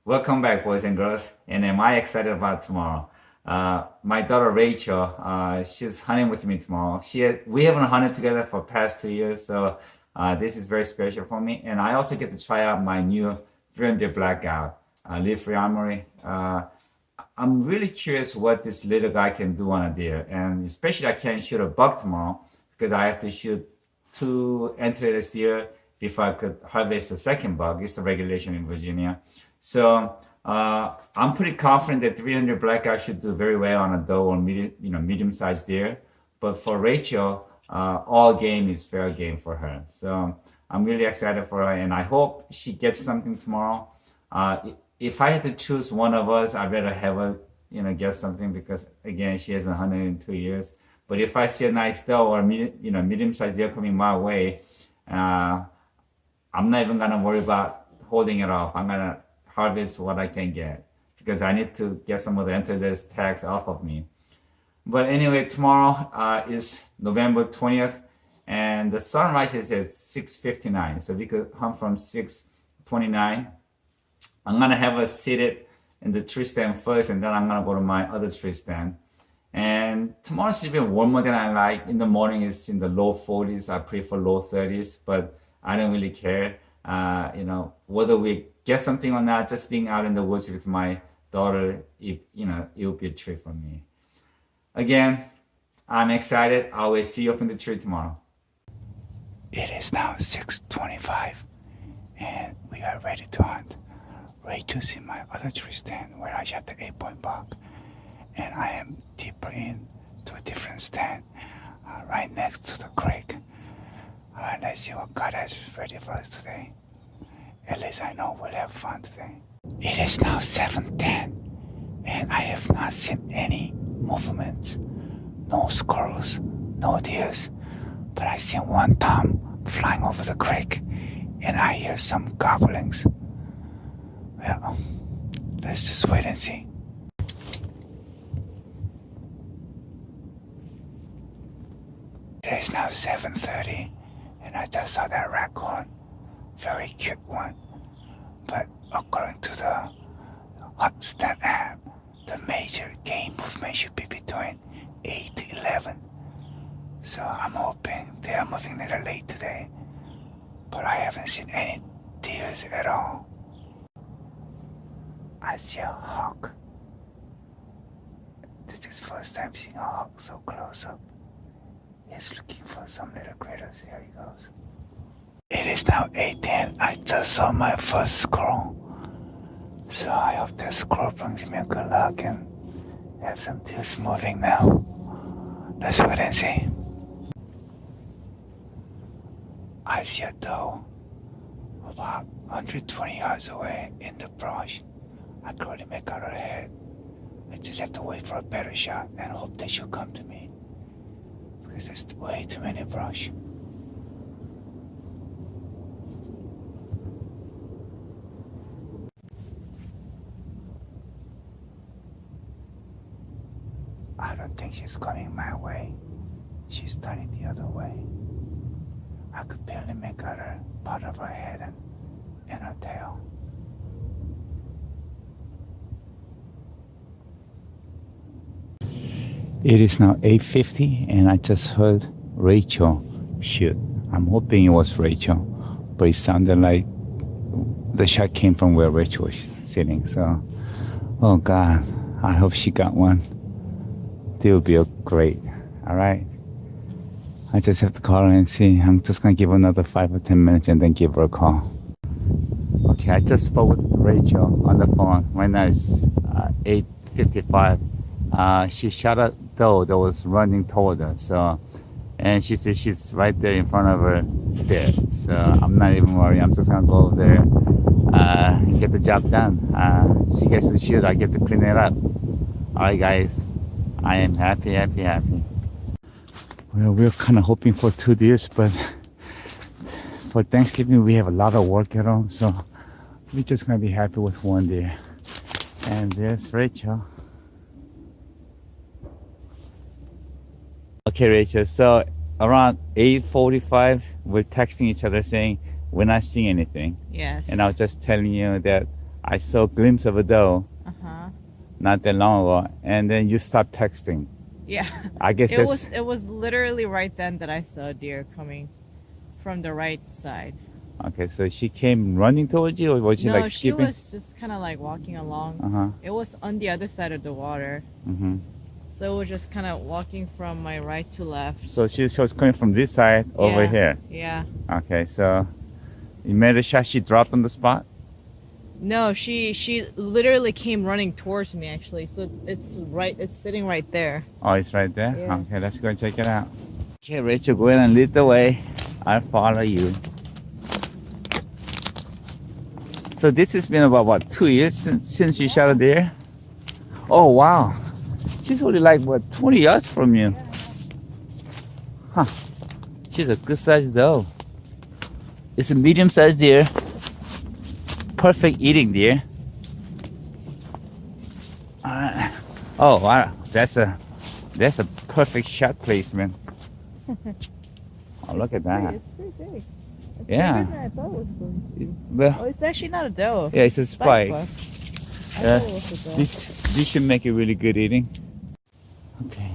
Welcome back, boys and girls. And am I excited about tomorrow? My daughter Rachel, she's hunting with me tomorrow. We haven't hunted together for past 2 years, so this is very special for me. And I also get to try out my new 300 Blackout leaf-free armory. I'm really curious what this little guy can do on a deer, and especially I can't shoot a buck tomorrow because I have to shoot 2 antlerless deer before I could harvest the second buck. It's a regulation in Virginia. So I'm pretty confident that 300 Blackout should do very well on a doe or medium-sized deer. But for Rachel, all game is fair game for her. So I'm really excited for her, and I hope she gets something tomorrow. If I had to choose one of us, I'd rather have her, get something because again, she hasn't hunted in 2 years. But if I see a nice doe or medium-sized deer coming my way, I'm not even gonna worry about holding it off. I'm gonna harvest what I can get because I need to get some of the antlerless tags off of me. But anyway, tomorrow is November 20th, and the sunrise is at 6:59, so we could hunt from 6:29. I'm gonna have us seated in the tree stand first, and then I'm gonna go to my other tree stand. And tomorrow's even warmer than I like. In the morning, it's in the low 40s. I prefer low 30s, but I don't really care. Whether we get something or not, just being out in the woods with my daughter, it will be a treat for me. Again, I'm excited. I will see you up in the tree tomorrow. It is now 6:25 and we are ready to hunt. Rachel's in my other tree stand where I shot the 8-point buck, and I am deeper in to a different stand right next to the creek. Alright, let's see what God has ready for us today. At least I know we'll have fun today. It is now 7:10 and I have not seen any movements. No squirrels, no deers, but I see one tom flying over the creek and I hear some gobblings. Well, let's just wait and see. It is now 7:30 and I just saw that raccoon. Very cute one. But according to the Hunt Stat app, the major game movement should be between 8 to 11. So I'm hoping they are moving a little late today. But I haven't seen any deers at all. I see a hawk. This is first time seeing a hawk so close up. He's looking for some little critters. Here he goes. It is now 8:10. I just saw my first squirrel. So I hope the squirrel brings me a good luck and have some deers moving now. Let's wait and see. I see a doe about 120 yards away in the brush. I can already make out her head. I just have to wait for a better shot and hope that she'll come to me, because there's way too many brush. I don't think she's coming my way. She's turning the other way. I could barely make out her part of her head and her tail. It is now 8:50 and I just heard Rachel shoot. I'm hoping it was Rachel, but it sounded like the shot came from where Rachel was sitting. So, oh God, I hope she got one. They will be great. All right. I just have to call her and see. I'm just gonna give her another 5 or 10 minutes and then give her a call. Okay, I just spoke with Rachel on the phone. Right now it's 8:55. She shot a doe that was running toward her. So, and she said she's right there in front of her dead. So I'm not even worried. I'm just gonna go over there and get the job done. She gets to shoot. I get to clean it up. All right, guys. I am happy. Well, we're kind of hoping for 2 deers, but for Thanksgiving we have a lot of work at home, so we're just gonna be happy with 1 deer. And there's Rachel. Okay, Rachel. So around 8:45, we're texting each other saying we're not seeing anything. Yes. And I was just telling you that I saw a glimpse of a doe Uh-huh. not that long ago, and then you stopped texting. Yeah. I guess that's It was literally right then that I saw a deer coming from the right side. okay. So she came running towards you, or was she No, like she skipping? was just kind of like walking along. Uh-huh. It was on the other side of the water. Mm-hmm. So it was just kind of walking from my right to left. So she was coming from this side over Yeah. here. Yeah. Okay, so you made a shot. She dropped on the spot. No, she literally came running towards me actually. So it's sitting right there. Oh, it's right there? Yeah. Okay, let's go and check it out. Okay, Rachel, go ahead and lead the way. I'll follow you. So this has been about, what, 2 years since you shot a deer? Oh, wow. She's only like, what, 20 yards from you? Huh. She's a good size doe. It's a medium-sized deer. Perfect eating deer. Alright. Oh, wow. That's a perfect shot placement. Oh, look at that. It's pretty big. It's Yeah. bigger than I thought it was going to be. Well, Oh, it's actually not a doe. yeah, it's a spike. buck. I Yeah. thought it was a doe. This should make it really good eating. Okay.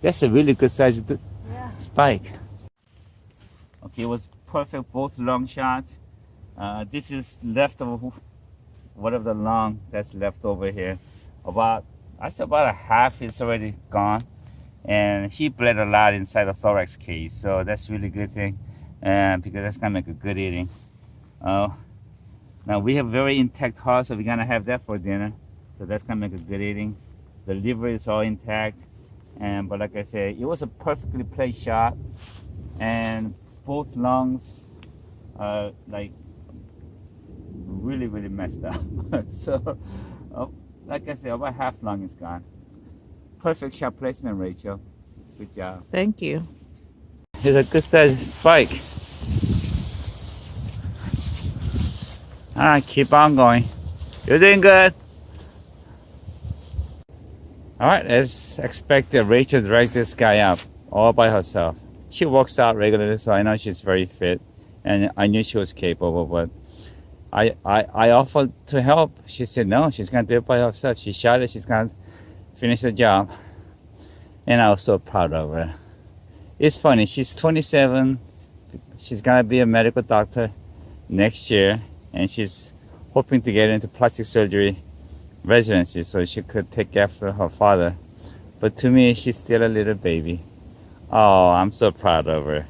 That's a really good size Yeah. spike. Okay, it was perfect, both long shots. This is left of whatever the long that's left over here. I say about a half is already gone. And he bled a lot inside the thorax cage, so that's really good thing, because that's gonna make a good eating. Now we have very intact heart, so we're gonna have that for dinner. So that's gonna make a good eating. The liver is all intact, but like I said, it was a perfectly placed shot, and both lungs are like really messed up. So, like I said, about half lung is gone. Perfect shot placement, Rachel. Good job. Thank you. It's a good size spike. All right, keep on going. You're doing good. All right, as expected, Rachel dragged this guy up all by herself. She works out regularly, so I know she's very fit, and I knew she was capable, but I offered to help. She said no, she's gonna do it by herself. She shot it, she's gonna finish the job. And I was so proud of her. It's funny, she's 27, she's gonna be a medical doctor next year, and she's hoping to get into plastic surgery residency so she could take after her father. But to me, she's still a little baby. Oh, I'm so proud of her.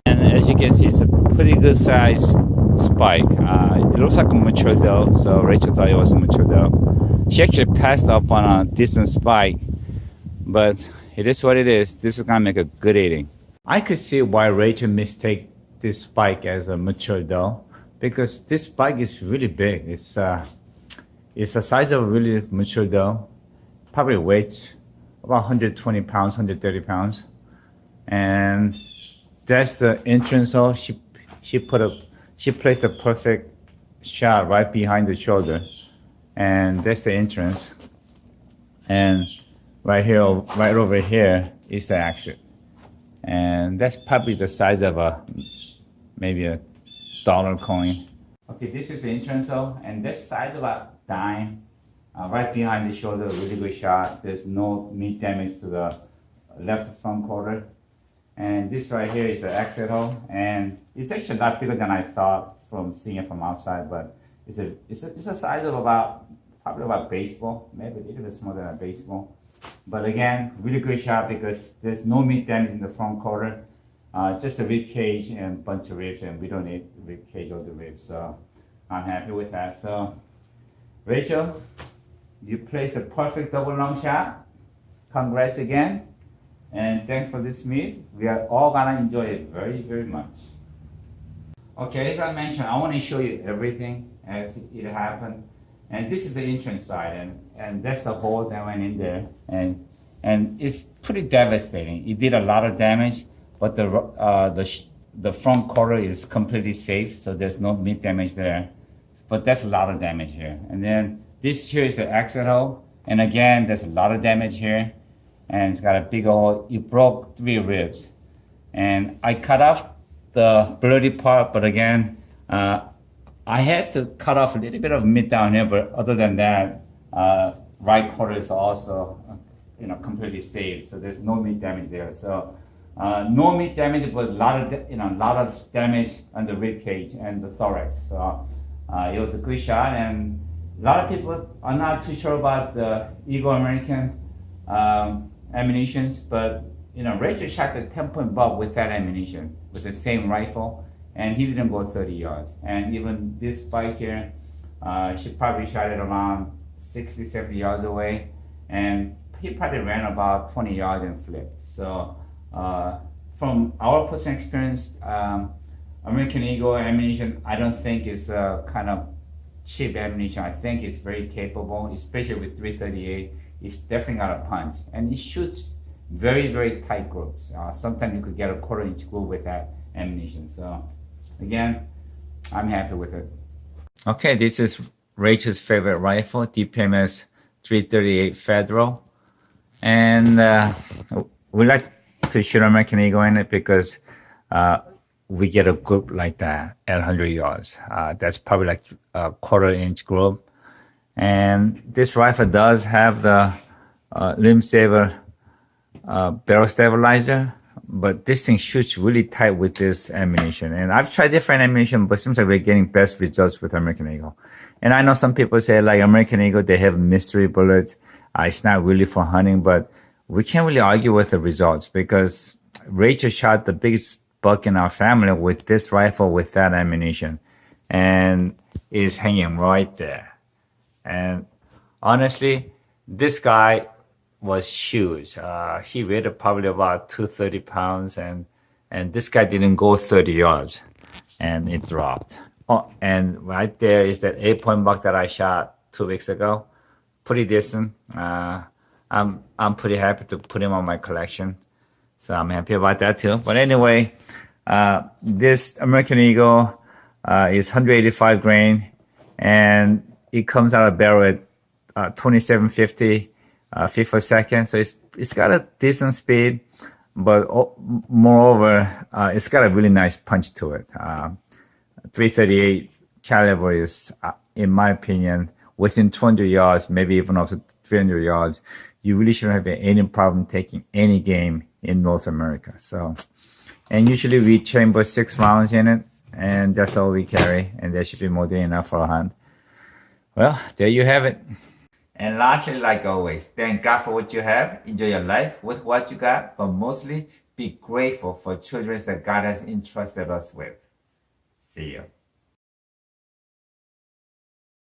And as you can see, it's a pretty good sized spike. It looks like a mature doe, so Rachel thought it was a mature doe. She actually passed up on a decent spike, but it is what it is. This is gonna make a good eating. I could see why Rachel mistake this spike as a mature doe, because this spike is really big. It's the size of a really mature doe. Probably weighs about 120 pounds, 130 pounds. And that's the entrance hole. She placed a perfect shot right behind the shoulder, and that's the entrance. And right over here is the exit, and that's probably the size of maybe a dollar coin. Okay, this is the entrance hole, and this size of a dime. Right behind the shoulder, really good shot. There's no meat damage to the left front quarter. And this right here is the exit hole, and it's actually not bigger than I thought from seeing it from outside, but it's a size of probably about baseball, maybe a little bit smaller than a baseball. But again, really good shot because there's no meat damage in the front quarter, just a rib cage and a bunch of ribs, and we don't need rib cage or the ribs, so I'm happy with that. So, Rachel, you placed a perfect double long shot. Congrats again. And thanks for this meat. We are all gonna enjoy it very much. Okay, as I mentioned, I want to show you everything as it happened. And this is the entrance side, and that's the hole that went in there. And it's pretty devastating. It did a lot of damage, but the front quarter is completely safe, so there's no meat damage there. But that's a lot of damage here. And then this here is the exit hole, and again, there's a lot of damage here. And it's got a big hole. It broke 3 ribs, and I cut off the bloody part. But again, I had to cut off a little bit of meat down here, but other than that, right quarter is also, completely saved. So there's no meat damage there. So no meat damage, but a lot of damage on the rib cage and the thorax. So it was a good shot, and a lot of people are not too sure about the Eagle American ammunitions, but Rachel shot the 10-point buck with that ammunition, with the same rifle, and he didn't go 30 yards. And even this spike here, she probably shot it around 60, 70 yards away, and he probably ran about 20 yards and flipped. So from our personal experience, American Eagle ammunition, I don't think it's a kind of cheap ammunition. I think it's very capable, especially with 338. It's definitely got a punch, and it shoots very, very tight groups. Sometimes you could get a quarter-inch group with that ammunition. So again, I'm happy with it. Okay, this is Rachel's favorite rifle, DPMS 338 Federal. And we like to shoot American Eagle in it because we get a group like that at 100 yards. That's probably like a quarter-inch group. And this rifle does have the limb saver barrel stabilizer, but this thing shoots really tight with this ammunition. And I've tried different ammunition, but it seems like we're getting best results with American Eagle. And I know some people say like American Eagle, they have mystery bullets. It's not really for hunting, but we can't really argue with the results because Rachel shot the biggest buck in our family with this rifle with that ammunition, and is hanging right there. And honestly, this guy was huge. He weighed probably about 230 pounds, and this guy didn't go 30 yards, and it dropped. Oh, and right there is that 8-point buck that I shot 2 weeks ago. Pretty decent. I'm pretty happy to put him on my collection, so I'm happy about that too. But anyway, this American Eagle is 185 grain, and it comes out of barrel at 2750 feet per second. So it's got a decent speed, but moreover, it's got a really nice punch to it. 338 caliber is, in my opinion, within 200 yards, maybe even up to 300 yards, you really shouldn't have any problem taking any game in North America. So, and usually we chamber 6 rounds in it, and that's all we carry, and that should be more than enough for a hunt. Well, there you have it. And lastly, like always, thank God for what you have. Enjoy your life with what you got, but mostly be grateful for children that God has entrusted us with. See you.